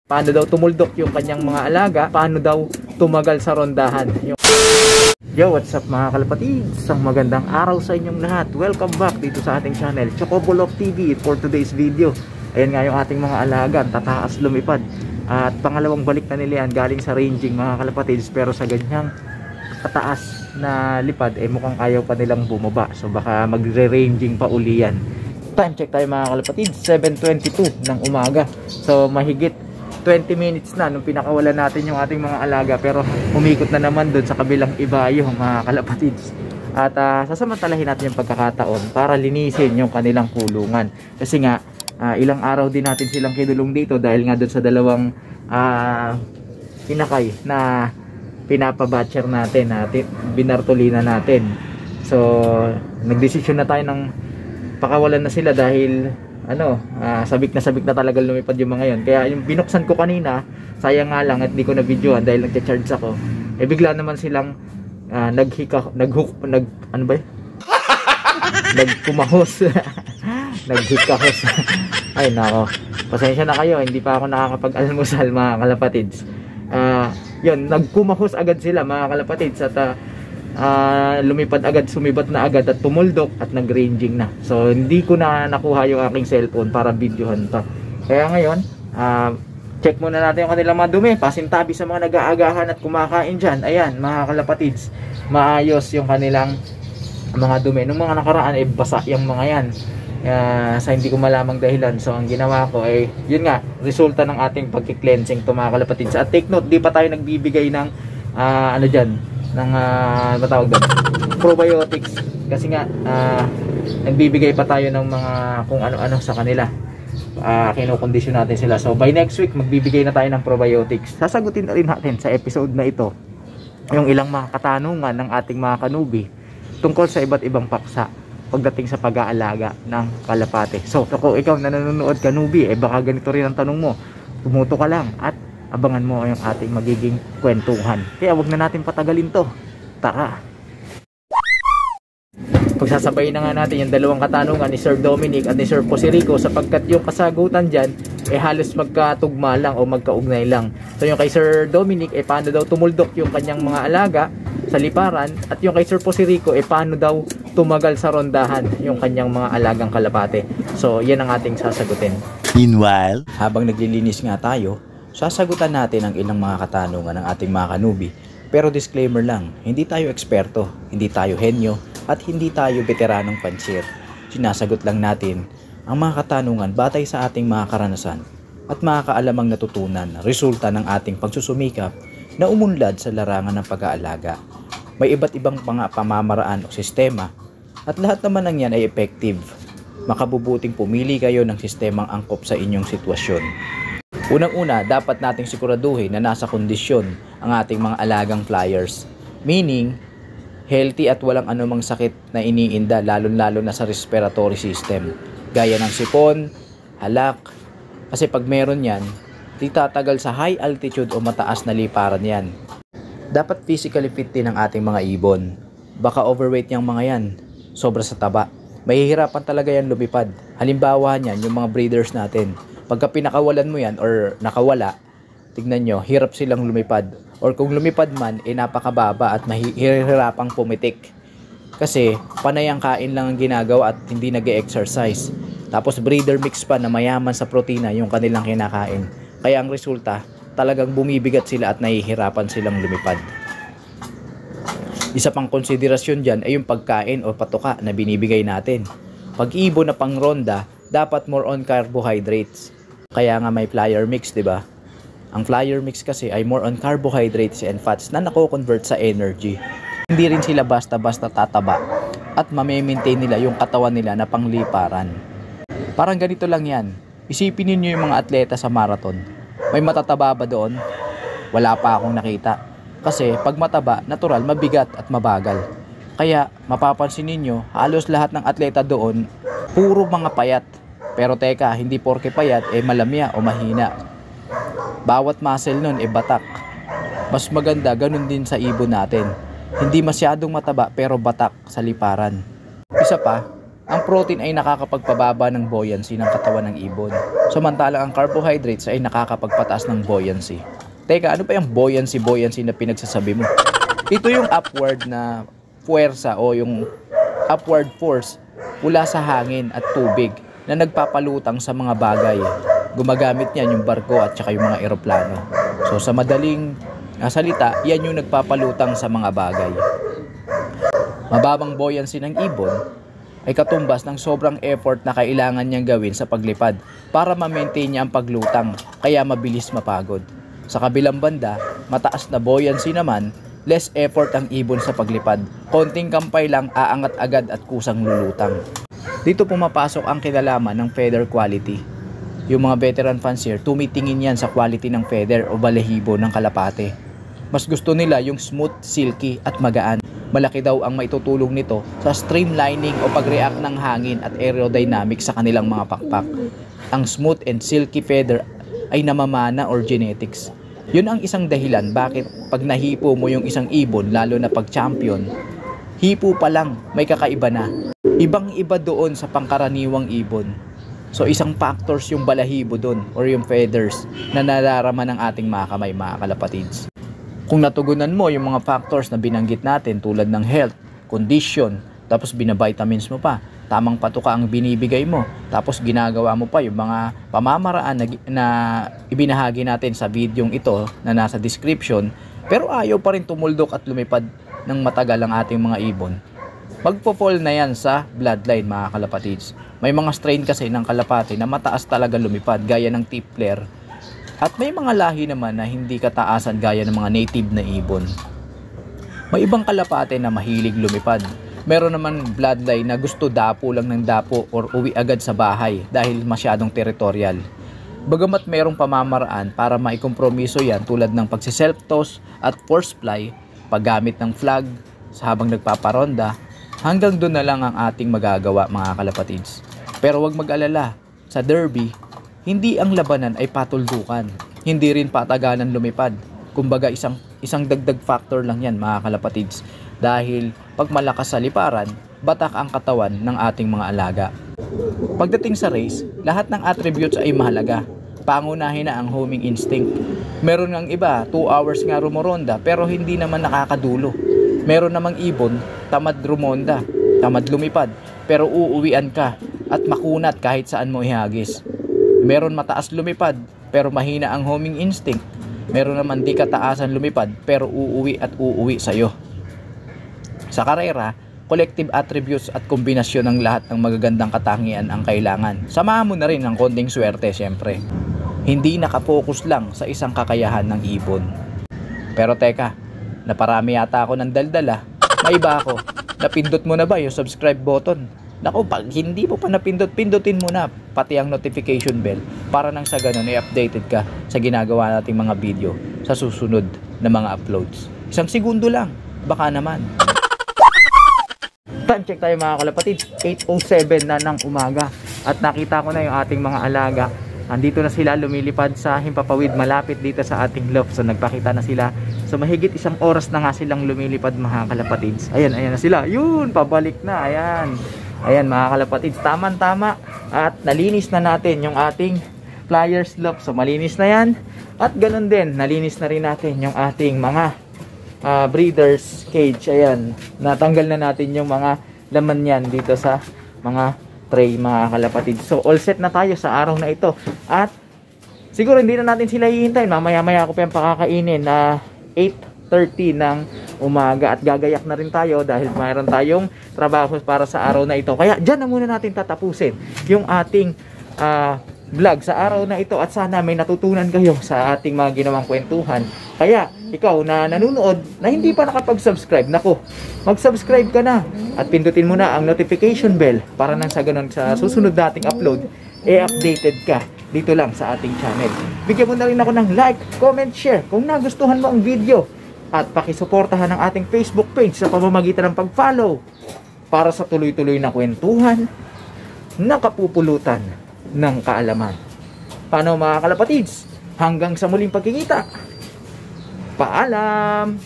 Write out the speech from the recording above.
Paano daw tumuldok yung kanyang mga alaga, paano daw tumagal sa rondahan. Yo, what's up mga kalapatids? Isang magandang araw sa inyong lahat. Welcome back dito sa ating channel, Chocobolof TV. For today's video, ayan nga yung ating mga alaga, tataas lumipad. At pangalawang balik na nila yan galing sa ranging mga kalapatids. Pero sa ganyang kataas na lipad, mukhang ayaw pa nilang bumaba. So baka magre-ranging pa uli yan. Time check tayo mga kalapatids, 7:22 ng umaga. So mahigit 20 minutes na nung pinakawalan natin yung ating mga alaga, pero umikot na naman doon sa kabilang ibayo mga kalapatids. At sasamantalahin natin yung pagkakataon para linisin yung kanilang kulungan, kasi nga ilang araw din natin silang kinulong dito dahil nga doon sa dalawang pinakay na pinapabatcher natin, binartolina natin. So nagdesisyon na tayo ng pakawalan na sila dahil sabik na talaga lumipad yung mga yon. Kaya yung binuksan ko kanina, sayang nga lang at di ko na videoan dahil nagcha-charge ako. Bigla naman silang nagkumahos. Naghikahos. Ay nako, pasensya na kayo, hindi pa ako nakakapag-almusal mga kalapatids. Yun, nagkumahos agad sila mga kalapatids at lumipad agad, sumibat na agad at tumuldok at nag-ranging na. So hindi ko na nakuha yung aking cellphone para videohan to. Kaya ngayon, check muna natin yung kanilang mga dumi, pasintabi sa mga nag-aagahan at kumakain dyan. Ayan mga kalapatids, maayos yung kanilang mga dumi. Nung mga nakaraan basa yung mga yan, sa hindi ko malamang dahilan. So ang ginawa ko yun nga, resulta ng ating pagki-cleansing to mga kalapatids. At take note, di pa tayo nagbibigay ng ng matawag doon, probiotics, kasi nga nagbibigay pa tayo ng mga kung ano-ano sa kanila, kinokondisyon natin sila. So by next week magbibigay na tayo ng probiotics. Sasagutin na rin natin sa episode na ito yung ilang mga katanungan ng ating mga kanubi tungkol sa iba't ibang paksa pagdating sa pag-aalaga ng kalapate. So kung ikaw na nanonood kanubi, baka ganito rin ang tanong mo, tumuto ka lang at abangan mo yung ating magiging kwentuhan. Kaya wag na natin patagalin to. Tara! Pagsasabayin na nga natin yung dalawang katanungan ni Sir Dominic at ni Sir Poserico, sapagkat yung kasagutan dyan halos magkatugma lang o magkaugnay lang. So yung kay Sir Dominic paano daw tumuldok yung kanyang mga alaga sa liparan, at yung kay Sir Poserico paano daw tumagal sa rondahan yung kanyang mga alagang kalapate. So yan ang ating sasagutin. Meanwhile, habang naglilinis nga tayo, sasagutan natin ang ilang mga katanungan ng ating mga kanubi. Pero disclaimer lang, hindi tayo eksperto, hindi tayo henyo, at hindi tayo veteranong pansir. Sinasagot lang natin ang mga katanungan batay sa ating mga karanasan at mga kaalamang natutunan, resulta ng ating pagsusumikap na umunlad sa larangan ng pag-aalaga. May iba't ibang mga pamamaraan o sistema, at lahat naman ng yan ay effective. Makabubuting pumili kayo ng sistemang angkop sa inyong sitwasyon. Unang-una, dapat nating siguraduhin na nasa kondisyon ang ating mga alagang flyers. Meaning, healthy at walang anumang sakit na iniinda, lalo-lalo na sa respiratory system. Gaya ng sipon, halak. Kasi pag meron yan, titatagal sa high altitude o mataas na liparan yan. Dapat physically fit din ang ating mga ibon. Baka overweight yung mga yan, sobra sa taba. Mahihirapan talaga yan lumipad. Halimbawa niyan, yung mga breeders natin. Pagka pinakawalan mo yan or nakawala, tignan nyo, hirap silang lumipad. Or kung lumipad man, napakababa at mahihirapang pumitik. Kasi panay ang kain lang ang ginagawa at hindi nag-e-exercise. Tapos breeder mix pa na mayaman sa protina yung kanilang kinakain. Kaya ang resulta, talagang bumibigat sila at nahihirapan silang lumipad. Isa pang konsiderasyon dyan ay yung pagkain o patuka na binibigay natin. Pag ibon na pangronda, dapat more on carbohydrates. Kaya nga may flyer mix, di ba? Ang flyer mix kasi ay more on carbohydrates and fats na nako-convert sa energy. Hindi rin sila basta-basta tataba at mame-maintain nila yung katawan nila na pangliparan. Parang ganito lang yan. Isipin niyo yung mga atleta sa marathon. May matataba ba doon? Wala pa akong nakita. Kasi pag mataba, natural, mabigat at mabagal. Kaya mapapansin niyo, halos lahat ng atleta doon puro mga payat. Pero teka, hindi porke payat malamya o mahina. Bawat muscle nun batak. Mas maganda ganun din sa ibon natin. Hindi masyadong mataba pero batak sa liparan. Isa pa, ang protein ay nakakapagpababa ng buoyancy ng katawan ng ibon. Samantalang ang carbohydrates ay nakakapagpataas ng buoyancy. Teka, ano pa yung buoyancy na pinagsasabi mo? Ito yung upward na puwersa o yung upward force mula sa hangin at tubig na nagpapalutang sa mga bagay. Gumagamit niyan yung barko at saka yung mga eroplano. So sa madaling salita, yan yung nagpapalutang sa mga bagay. Mababang buoyancy ng ibon ay katumbas ng sobrang effort na kailangan niyang gawin sa paglipad para ma-maintain niya ang paglutang, kaya mabilis mapagod. Sa kabilang banda, mataas na buoyancy naman, less effort ang ibon sa paglipad. Konting kampay lang, aangat agad at kusang lulutang. Dito pumapasok ang kinalaman ng feather quality. Yung mga veteran fancier, tumitingin yan sa quality ng feather o balahibo ng kalapate. Mas gusto nila yung smooth, silky at magaan. Malaki daw ang maitutulong nito sa streamlining o pag-react ng hangin at aerodynamics sa kanilang mga pakpak. Ang smooth and silky feather ay namamana or genetics. Yun ang isang dahilan bakit pag nahipo mo yung isang ibon, lalo na pag champion, hipo pa lang may kakaiba na. Ibang-iba doon sa pangkaraniwang ibon. So isang factors yung balahibo doon or yung feathers na nararaman ng ating mga kamay, mga kalapatids. Kung natugunan mo yung mga factors na binanggit natin tulad ng health, condition, tapos binavitamins mo pa, tamang patuka ang binibigay mo, tapos ginagawa mo pa yung mga pamamaraan na ibinahagi natin sa videong ito na nasa description, pero ayaw pa rin tumuldok at lumipad ng matagal ang ating mga ibon, magpo-fall na yan sa bloodline, mga kalapatids. May mga strain kasi ng kalapati na mataas talaga lumipad gaya ng Tippler, at may mga lahi naman na hindi kataasan gaya ng mga native na ibon. May ibang kalapate na mahilig lumipad. Meron naman bloodline na gusto dapo lang ng dapo or uwi agad sa bahay dahil masyadong territorial. Bagamat merong pamamaraan para maikompromiso yan tulad ng pagsiself-toss at force fly, paggamit ng flag habang nagpaparonda, hanggang doon na lang ang ating magagawa, mga kalapatids. Pero wag mag-alala, sa derby, hindi ang labanan ay patuldukan, hindi rin patagalan lumipad. Kumbaga isang dagdag factor lang yan, mga kalapatids. Dahil pag malakas sa liparan, batak ang katawan ng ating mga alaga. Pagdating sa race, lahat ng attributes ay mahalaga. Pangunahin na ang homing instinct. Meron ng iba, 2 hours nga rumoronda pero hindi naman nakakadulo. Meron namang ibon, tamad rumonda, tamad lumipad, pero uuwian ka at makunat kahit saan mo ihagis. Meron mataas lumipad pero mahina ang homing instinct. Meron naman di kataasan lumipad pero uuwi at uuwi sa'yo. Sa karera, collective attributes at kombinasyon ng lahat ng magagandang katangian ang kailangan. Samahan mo na rin ng konting swerte, syempre. Hindi nakapokus lang sa isang kakayahan ng ibon. Pero teka, naparami yata ako ng daldala. May iba ako. Napindot mo na ba yung subscribe button? Naku, pag hindi mo pa napindot, pindutin mo na pati ang notification bell para nang sa ganun i-updated ka sa ginagawa nating mga video sa susunod na mga uploads. 1 segundo lang, baka naman. Time check tayo, mga kalapatids, 8:07 na ng umaga at nakita ko na yung ating mga alaga. Andito na sila, lumilipad sa himpapawid malapit dito sa ating loft. So nagpakita na sila. So mahigit 1 oras na nga silang lumilipad, mga kalapatids. Ayan na sila. Yun, pabalik na. Ayan mga kalapatids, tama. At nalinis na natin yung ating flyers loft. So malinis na yan. At ganun din, nalinis na rin natin yung ating mga breeders cage. Ayan, natanggal na natin yung mga laman yan dito sa mga tray, mga kalapatids. So all set na tayo sa araw na ito. At siguro hindi na natin sila hihintayin. Mamaya ko pa yung pakakainin na 8:30 ng umaga at gagayak na rin tayo dahil mayroon tayong trabaho para sa araw na ito. Kaya dyan na muna natin tatapusin yung ating vlog sa araw na ito at sana may natutunan kayo sa ating mga ginawang kwentuhan. Kaya ikaw na nanonood na hindi pa nakapag-subscribe, nako, mag-subscribe ka na at pindutin mo na ang notification bell para nang sa ganun sa susunod nating upload, updated ka dito lang sa ating channel. Bigyan mo na rin ako ng like, comment, share kung nagustuhan mo ang video at pakisuportahan ang ating Facebook page sa pamamagitan ng pag-follow para sa tuloy-tuloy na kwentuhan na kapupulutan ng kaalaman. Paano, mga kalapatids? Hanggang sa muling pagkikita. Paalam!